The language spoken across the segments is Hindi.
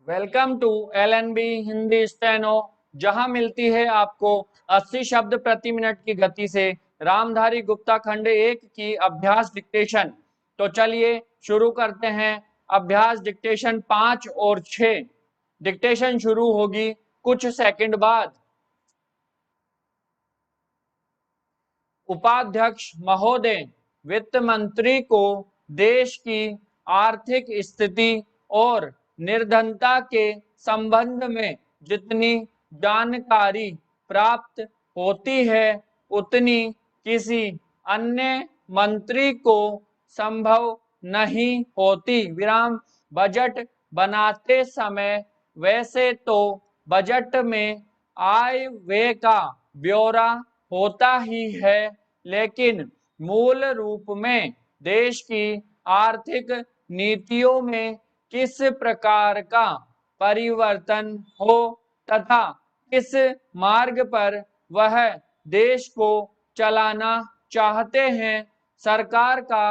Welcome to LNB Hindi steno, जहां मिलती है आपको 80 शब्द प्रति मिनट की गति से रामधारी गुप्ता खंड 1 की अभ्यास डिक्टेशन। तो चलिए शुरू करते हैं। अभ्यास डिक्टेशन 5 और 6। डिक्टेशन शुरू होगी कुछ सेकंड बाद। उपाध्यक्ष महोदय, वित्त मंत्री को देश की आर्थिक स्थिति और निर्धनता के संबंध में जितनी जानकारी प्राप्त होती है उतनी किसी अन्य मंत्री को संभव नहीं होती। विराम। बजट बनाते समय वैसे तो बजट में आय व्यय का ब्यौरा होता ही है, लेकिन मूल रूप में देश की आर्थिक नीतियों में किस प्रकार का परिवर्तन हो तथा किस मार्ग पर वह देश को चलाना चाहते हैं, सरकार का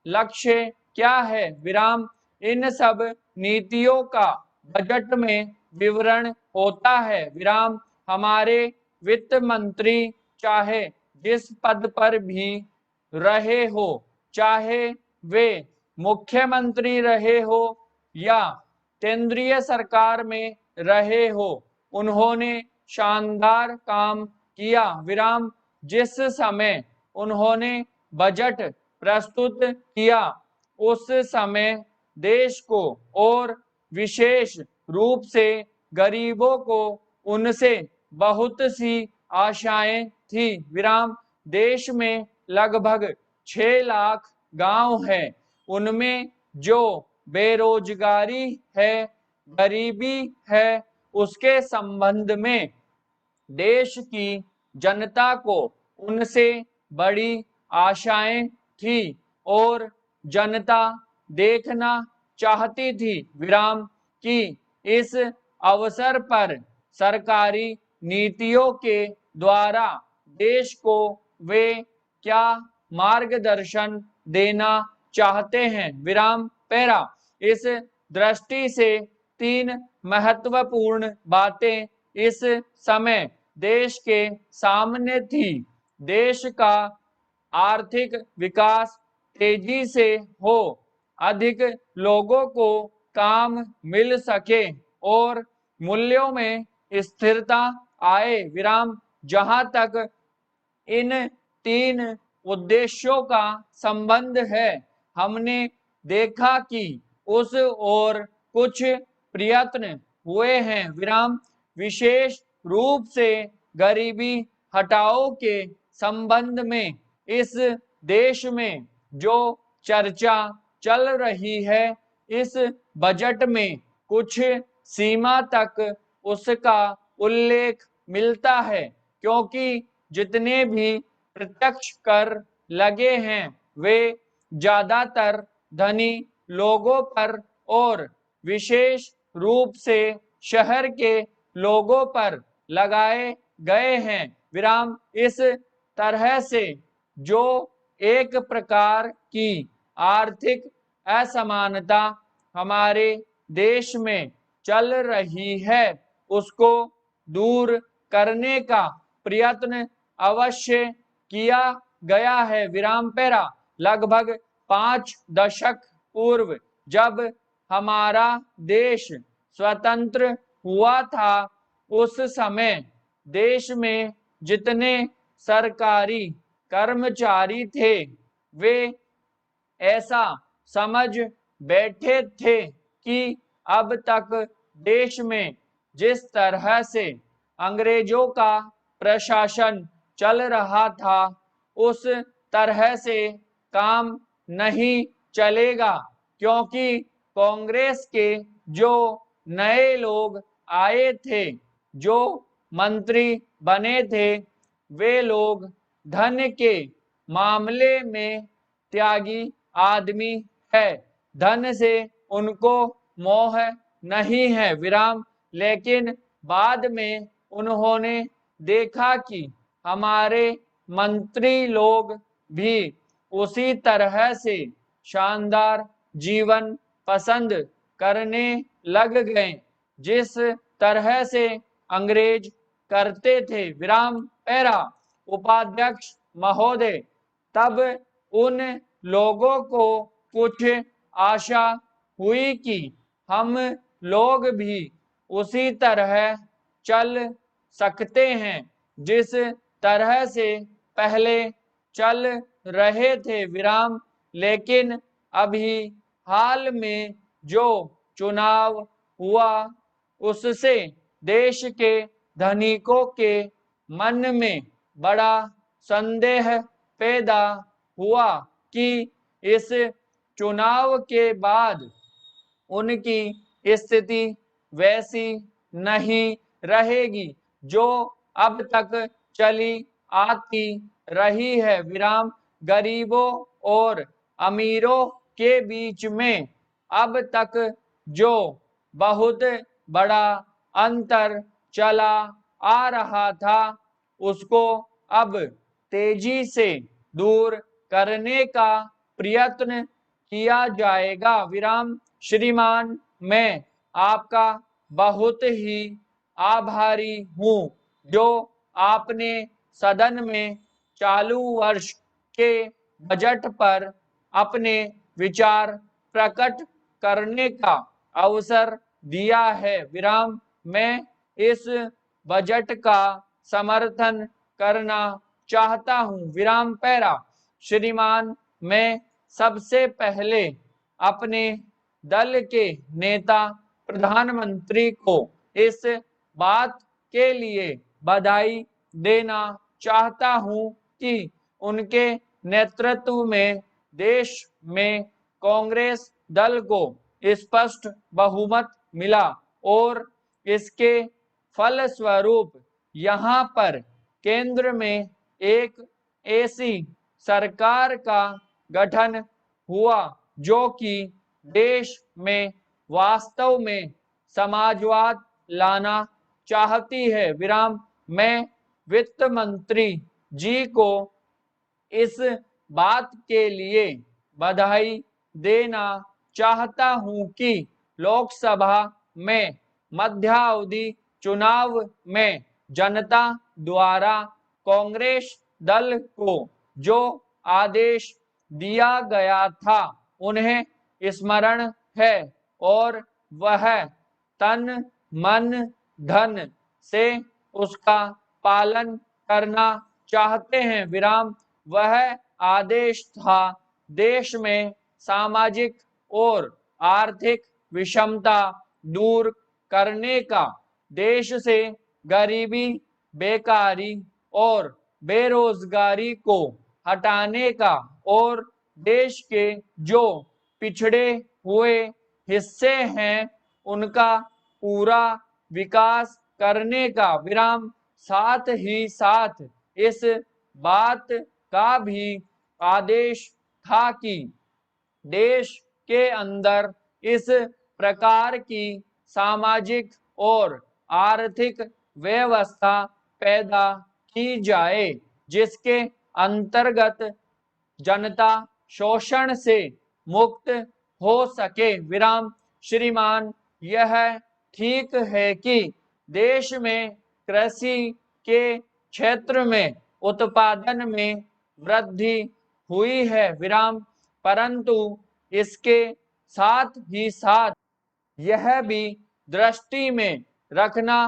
लक्ष्य क्या है। विराम। इन सब नीतियों का बजट में विवरण होता है। विराम। हमारे वित्त मंत्री चाहे जिस पद पर भी रहे हो, चाहे वे मुख्यमंत्री रहे हो या केंद्रीय सरकार में रहे हो, उन्होंने शानदार काम किया। विराम। जिस समय उन्होंने बजट प्रस्तुत किया उस समय देश को और विशेष रूप से गरीबों को उनसे बहुत सी आशाएं थी। विराम। देश में लगभग 6 लाख गांव है, उनमें जो बेरोजगारी है, गरीबी है, उसके संबंध में देश की जनता को उनसे बड़ी आशाएं थी और जनता देखना चाहती थी। विराम। कि इस अवसर पर सरकारी नीतियों के द्वारा देश को वे क्या मार्गदर्शन देना चाहते हैं। विराम। पैरा। इस दृष्टि से 3 महत्वपूर्ण बातें इस समय देश के सामने थी। देश का आर्थिक विकास तेजी से हो, अधिक लोगों को काम मिल सके और मूल्यों में स्थिरता आए। विराम। जहां तक इन 3 उद्देश्यों का संबंध है, हमने देखा कि उस ओर कुछ प्रयत्न हुए हैं। विराम। विशेष रूप से गरीबी हटाओ के संबंध में इस देश में जो चर्चा चल रही है, इस बजट में कुछ सीमा तक उसका उल्लेख मिलता है, क्योंकि जितने भी प्रत्यक्ष कर लगे हैं वे ज्यादातर धनी लोगों पर और विशेष रूप से शहर के लोगों पर लगाए गए हैं। विराम। इस तरह से जो एक प्रकार की आर्थिक असमानता हमारे देश में चल रही है, उसको दूर करने का प्रयत्न अवश्य किया गया है। विराम। पैरा। लगभग 5 दशक पूर्व जब हमारा देश स्वतंत्र हुआ था, उस समय देश में जितने सरकारी कर्मचारी थे वे ऐसा समझ बैठे थे कि अब तक देश में जिस तरह से अंग्रेजों का प्रशासन चल रहा था, उस तरह से काम नहीं चलेगा, क्योंकि कांग्रेस के जो नए लोग आए थे, जो मंत्री बने थे, वे लोग धन के मामले में त्यागी आदमी है। धन से उनको मोह नहीं है। विराम। लेकिन बाद में उन्होंने देखा कि हमारे मंत्री लोग भी उसी तरह से शानदार जीवन पसंद करने लग गए। जिस तरह से अंग्रेज करते थे विराम पैरा उपाध्यक्ष महोदय, तब उन लोगों को कुछ आशा हुई कि हम लोग भी उसी तरह चल सकते हैं जिस तरह से पहले चल रहे थे विराम। लेकिन अभी हाल में जो चुनाव हुआ उससे देश के धनिकों के मन में बड़ा संदेह पैदा हुआ कि इस चुनाव के बाद उनकी स्थिति वैसी नहीं रहेगी जो अब तक चली आती रही है विराम। गरीबों और अमीरों के बीच में अब तक जो बहुत बड़ा अंतर चला आ रहा था उसको अब तेजी से दूर करने का प्रयत्न किया जाएगा विराम। श्रीमान, मैं आपका बहुत ही आभारी हूँ जो आपने सदन में चालू वर्ष के बजट पर अपने विचार प्रकट करने का अवसर दिया है विराम। मैं इस बजट का समर्थन करना चाहता हूँ विराम पैरा। श्रीमान, मैं सबसे पहले अपने दल के नेता प्रधानमंत्री को इस बात के लिए बधाई देना चाहता हूं कि उनके नेतृत्व में देश में कांग्रेस दल को स्पष्ट बहुमत मिला और इसके फलस्वरूप यहाँ पर केंद्र में एक ऐसी सरकार का गठन हुआ जो कि देश में वास्तव में समाजवाद लाना चाहती है विराम। मैं वित्त मंत्री जी को इस बात के लिए बधाई देना चाहता हूं कि लोकसभा में मध्यावधि चुनाव में जनता द्वारा कांग्रेस दल को जो आदेश दिया गया था उन्हें स्मरण है और वह तन मन धन से उसका पालन करना चाहते हैं विराम। वह आदेश था देश में सामाजिक और आर्थिक विषमता दूर करने का, देश से गरीबी, बेकारी और बेरोजगारी को हटाने का और देश के जो पिछड़े हुए हिस्से हैं उनका पूरा विकास करने का विराम। साथ ही साथ इस बात का भी आदेश था कि देश के अंदर इस प्रकार की सामाजिक और आर्थिक व्यवस्था पैदा की जाए जिसके अंतर्गत जनता शोषण से मुक्त हो सके विराम। श्रीमान, यह ठीक है कि देश में कृषि के क्षेत्र में उत्पादन में वृद्धि हुई है विराम, परंतु इसके साथ ही साथ यह भी दृष्टि में रखना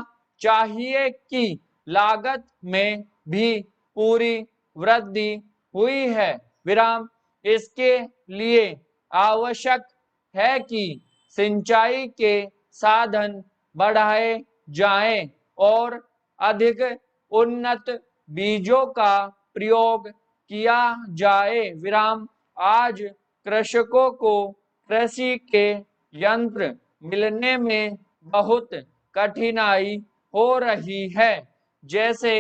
चाहिए कि लागत में भी पूरी वृद्धि हुई है विराम। इसके लिए आवश्यक है कि सिंचाई के साधन बढ़ाए जाएं और अधिक उन्नत बीजों का प्रयोग किया जाए विराम। आज कृषकों को कृषि के यंत्र मिलने में बहुत कठिनाई हो रही है, जैसे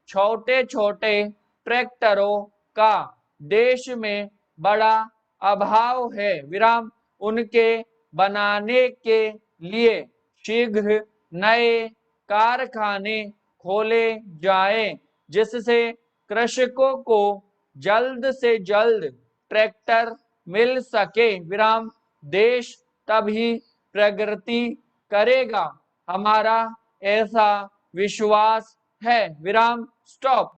छोटे छोटे ट्रैक्टरों का देश में बड़ा अभाव है विराम। उनके बनाने के लिए शीघ्र नए कारखाने खोले जाएं, जिससे कृषकों को जल्द से जल्द ट्रैक्टर मिल सके विराम। देश तभी प्रगति करेगा। हमारा ऐसा विश्वास है। विराम, स्टॉप।